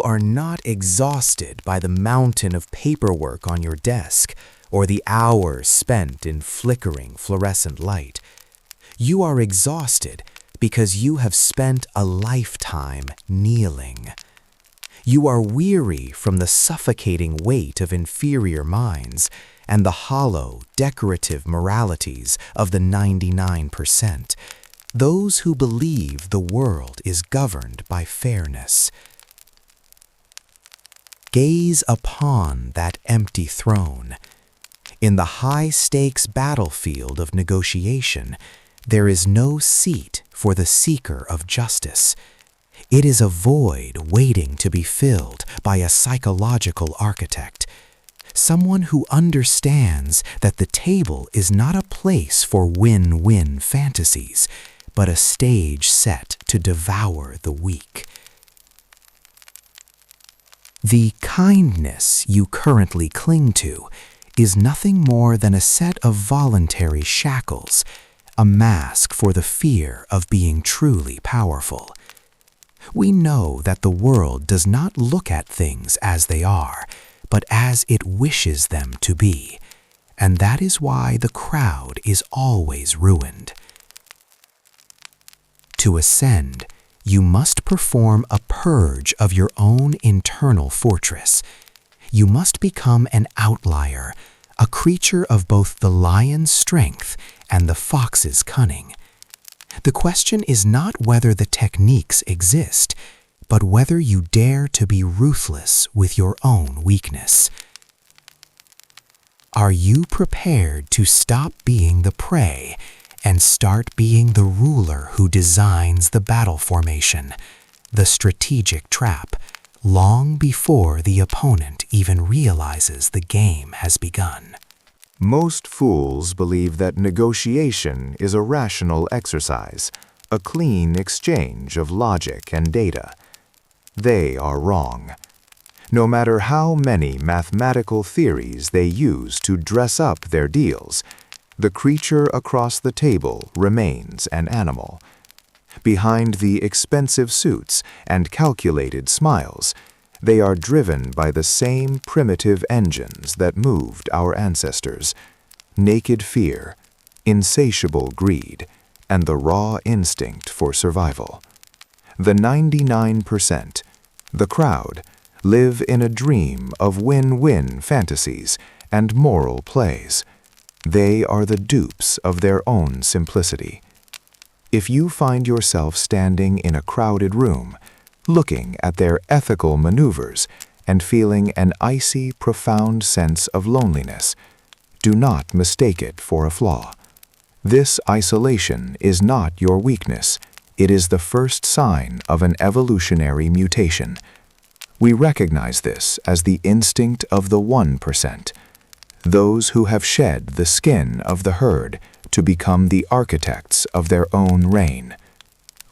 are not exhausted by the mountain of paperwork on your desk or the hours spent in flickering fluorescent light. You are exhausted because you have spent a lifetime kneeling. You are weary from the suffocating weight of inferior minds and the hollow, decorative moralities of the 99%, those who believe the world is governed by fairness. Gaze upon that empty throne. In the high-stakes battlefield of negotiation, there is no seat for the seeker of justice. It is a void waiting to be filled by a psychological architect, someone who understands that the table is not a place for win-win fantasies, but a stage set to devour the weak. The kindness you currently cling to is nothing more than a set of voluntary shackles, a mask for the fear of being truly powerful. We know that the world does not look at things as they are, but as it wishes them to be, and that is why the crowd is always ruined. To ascend, you must perform a purge of your own internal fortress. You must become an outlier, a creature of both the lion's strength and the fox's cunning. The question is not whether the techniques exist, but whether you dare to be ruthless with your own weakness. Are you prepared to stop being the prey and start being the ruler who designs the battle formation, the strategic trap, long before the opponent even realizes the game has begun? Most fools believe that negotiation is a rational exercise, a clean exchange of logic and data. They are wrong. No matter how many mathematical theories they use to dress up their deals, the creature across the table remains an animal. Behind the expensive suits and calculated smiles, they are driven by the same primitive engines that moved our ancestors: naked fear, insatiable greed, and the raw instinct for survival. The 99%, the crowd, live in a dream of win-win fantasies and moral plays. They are the dupes of their own simplicity. If you find yourself standing in a crowded room, looking at their ethical maneuvers and feeling an icy, profound sense of loneliness, do not mistake it for a flaw. This isolation is not your weakness. It is the first sign of an evolutionary mutation. We recognize this as the instinct of the 1%, those who have shed the skin of the herd to become the architects of their own reign.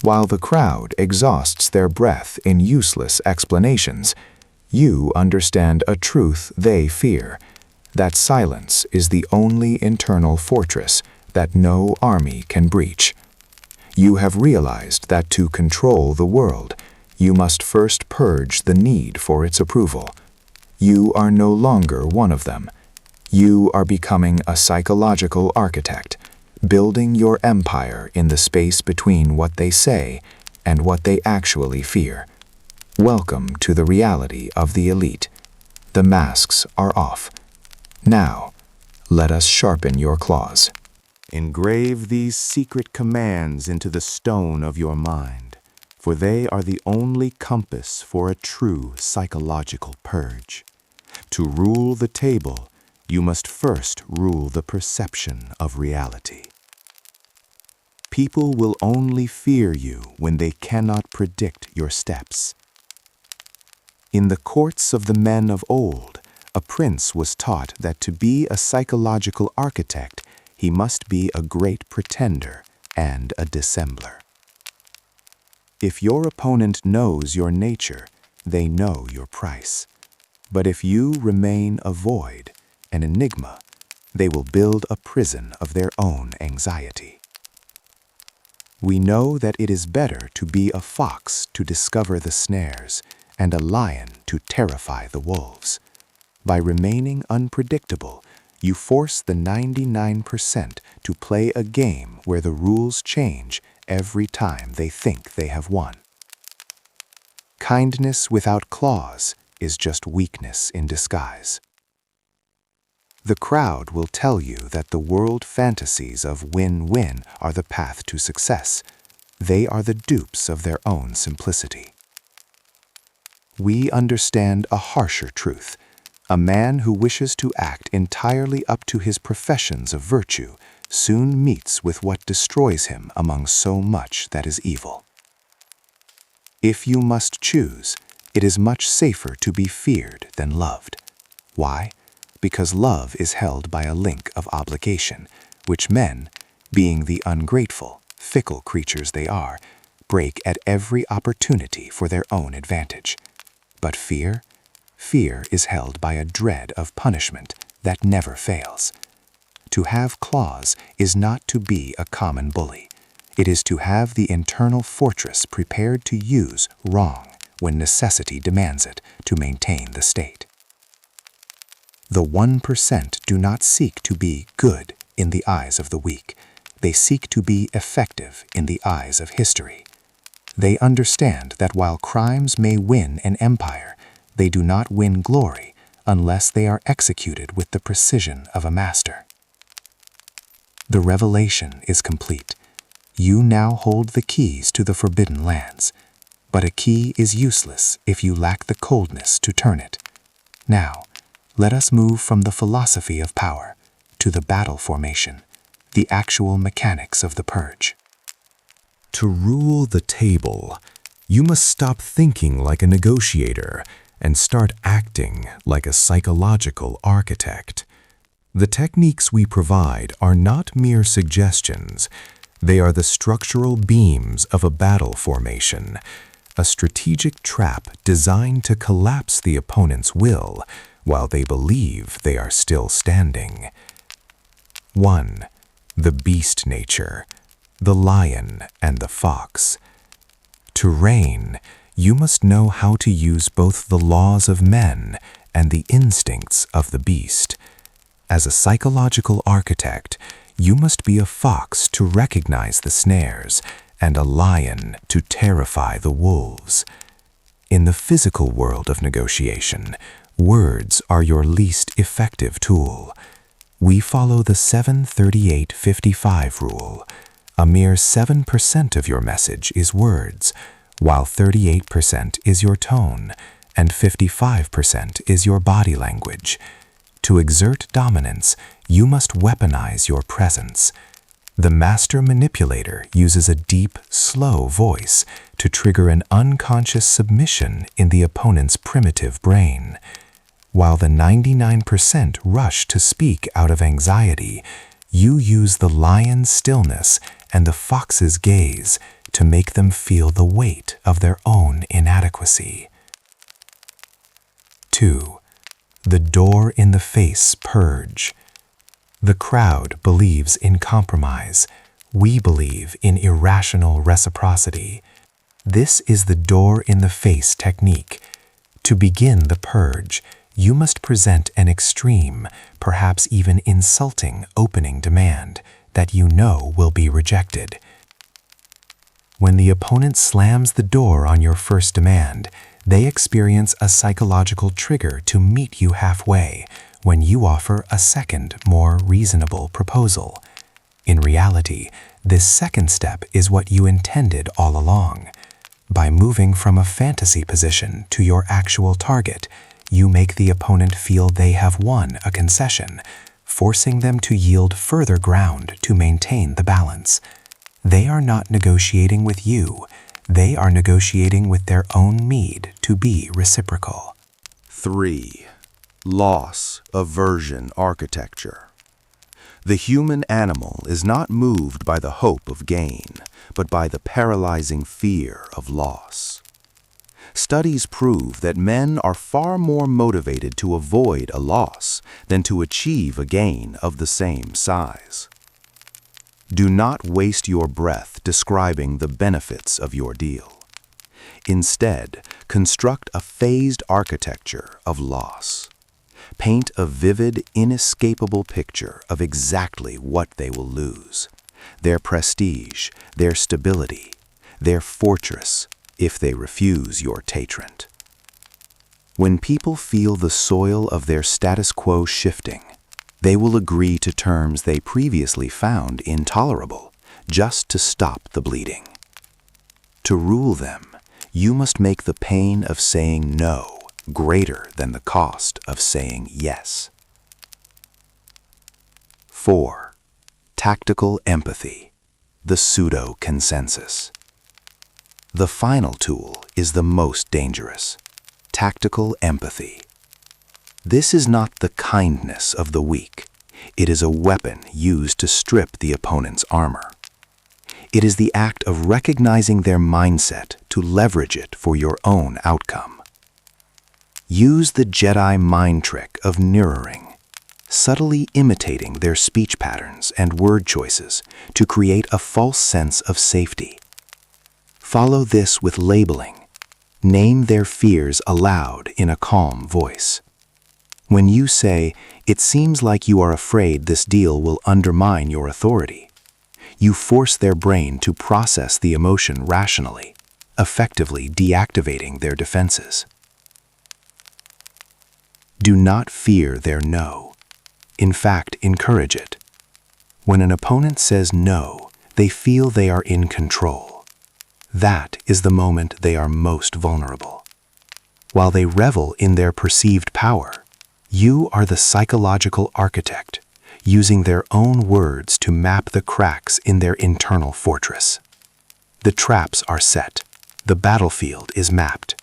While the crowd exhausts their breath in useless explanations, you understand a truth they fear: that silence is the only internal fortress that no army can breach. You have realized that to control the world, you must first purge the need for its approval. You are no longer one of them. You are becoming a psychological architect, building your empire in the space between what they say and what they actually fear. Welcome to the reality of the elite. The masks are off. Now, let us sharpen your claws. Engrave these secret commands into the stone of your mind, for they are the only compass for a true psychological purge. To rule the table, you must first rule the perception of reality. People will only fear you when they cannot predict your steps. In the courts of the men of old, a prince was taught that to be a psychological architect, he must be a great pretender and a dissembler. If your opponent knows your nature, they know your price. But if you remain a void, an enigma, they will build a prison of their own anxiety. We know that it is better to be a fox to discover the snares and a lion to terrify the wolves. By remaining unpredictable, you force the 99% to play a game where the rules change every time they think they have won. Kindness without claws is just weakness in disguise. The crowd will tell you that the world fantasies of win-win are the path to success. They are the dupes of their own simplicity. We understand a harsher truth. A man who wishes to act entirely up to his professions of virtue soon meets with what destroys him among so much that is evil. If you must choose, it is much safer to be feared than loved. Why? Because love is held by a link of obligation, which men, being the ungrateful, fickle creatures they are, break at every opportunity for their own advantage. But fear? Fear is held by a dread of punishment that never fails. To have claws is not to be a common bully. It is to have the internal fortress prepared to use wrong when necessity demands it to maintain the state. The 1% do not seek to be good in the eyes of the weak. They seek to be effective in the eyes of history. They understand that while crimes may win an empire, they do not win glory unless they are executed with the precision of a master. The revelation is complete. You now hold the keys to the forbidden lands, but a key is useless if you lack the coldness to turn it. Now, let us move from the philosophy of power to the battle formation, the actual mechanics of the purge. To rule the table, you must stop thinking like a negotiator and start acting like a psychological architect. The techniques we provide are not mere suggestions. They are the structural beams of a battle formation, a strategic trap designed to collapse the opponent's will while they believe they are still standing. 1. The beast nature, the lion and the fox. To reign, you must know how to use both the laws of men and the instincts of the beast. As a psychological architect, you must be a fox to recognize the snares and a lion to terrify the wolves. In the physical world of negotiation, words are your least effective tool. We follow the 7-38-55 rule. A mere 7% of your message is words, while 38% is your tone, and 55% is your body language. To exert dominance, you must weaponize your presence. The master manipulator uses a deep, slow voice to trigger an unconscious submission in the opponent's primitive brain. While the 99% rush to speak out of anxiety, you use the lion's stillness and the fox's gaze to make them feel the weight of their own inadequacy. 2. The door-in-the-face purge. The crowd believes in compromise. We believe in irrational reciprocity. This is the door-in-the-face technique. To begin the purge, you must present an extreme, perhaps even insulting opening demand that you know will be rejected. When the opponent slams the door on your first demand, they experience a psychological trigger to meet you halfway when you offer a second, more reasonable proposal. In reality, this second step is what you intended all along. By moving from a fantasy position to your actual target, you make the opponent feel they have won a concession, forcing them to yield further ground to maintain the balance. They are not negotiating with you. They are negotiating with their own need to be reciprocal. 3. Loss aversion architecture. The human animal is not moved by the hope of gain, but by the paralyzing fear of loss. Studies prove that men are far more motivated to avoid a loss than to achieve a gain of the same size. Do not waste your breath describing the benefits of your deal. Instead, construct a phased architecture of loss. Paint a vivid, inescapable picture of exactly what they will lose: their prestige, their stability, their fortress, if they refuse your tetrant. When people feel the soil of their status quo shifting, they will agree to terms they previously found intolerable, just to stop the bleeding. To rule them, you must make the pain of saying no greater than the cost of saying yes. 4. Tactical empathy, the pseudo-consensus. The final tool is the most dangerous: tactical empathy. This is not the kindness of the weak. It is a weapon used to strip the opponent's armor. It is the act of recognizing their mindset to leverage it for your own outcome. Use the Jedi mind trick of mirroring, subtly imitating their speech patterns and word choices to create a false sense of safety. Follow this with labeling. Name their fears aloud in a calm voice. When you say, "It seems like you are afraid this deal will undermine your authority," you force their brain to process the emotion rationally, effectively deactivating their defenses. Do not fear their no. In fact, encourage it. When an opponent says no, they feel they are in control. That is the moment they are most vulnerable. While they revel in their perceived power, you are the psychological architect, using their own words to map the cracks in their internal fortress. The traps are set, the battlefield is mapped,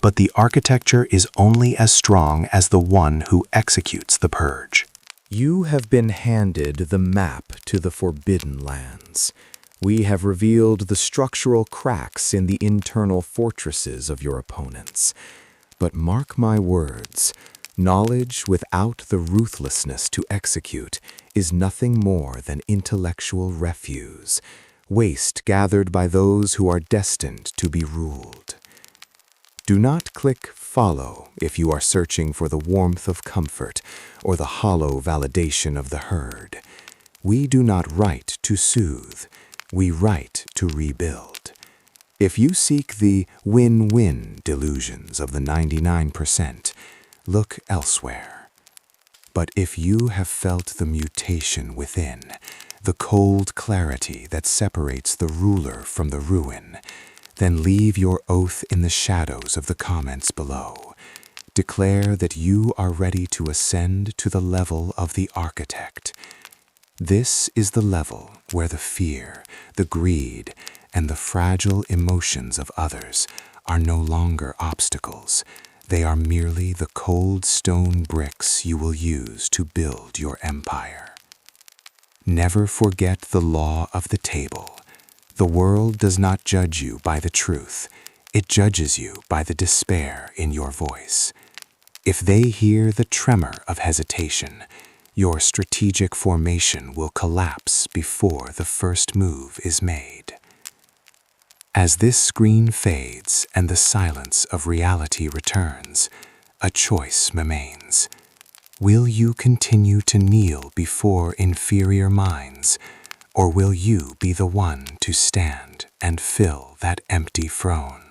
but the architecture is only as strong as the one who executes the purge. You have been handed the map to the Forbidden Lands. We have revealed the structural cracks in the internal fortresses of your opponents. But mark my words, knowledge without the ruthlessness to execute is nothing more than intellectual refuse, waste gathered by those who are destined to be ruled. Do not click follow if you are searching for the warmth of comfort or the hollow validation of the herd. We do not write to soothe, we write to rebuild. If you seek the win-win delusions of the 99%, look elsewhere. But if you have felt the mutation within, the cold clarity that separates the ruler from the ruin, then leave your oath in the shadows of the comments below. Declare that you are ready to ascend to the level of the architect. This is the level where the fear, the greed, and the fragile emotions of others are no longer obstacles. They are merely the cold stone bricks you will use to build your empire. Never forget the law of the table. The world does not judge you by the truth. It judges you by the despair in your voice. If they hear the tremor of hesitation, your strategic formation will collapse before the first move is made. As this screen fades and the silence of reality returns, a choice remains. Will you continue to kneel before inferior minds, or will you be the one to stand and fill that empty throne?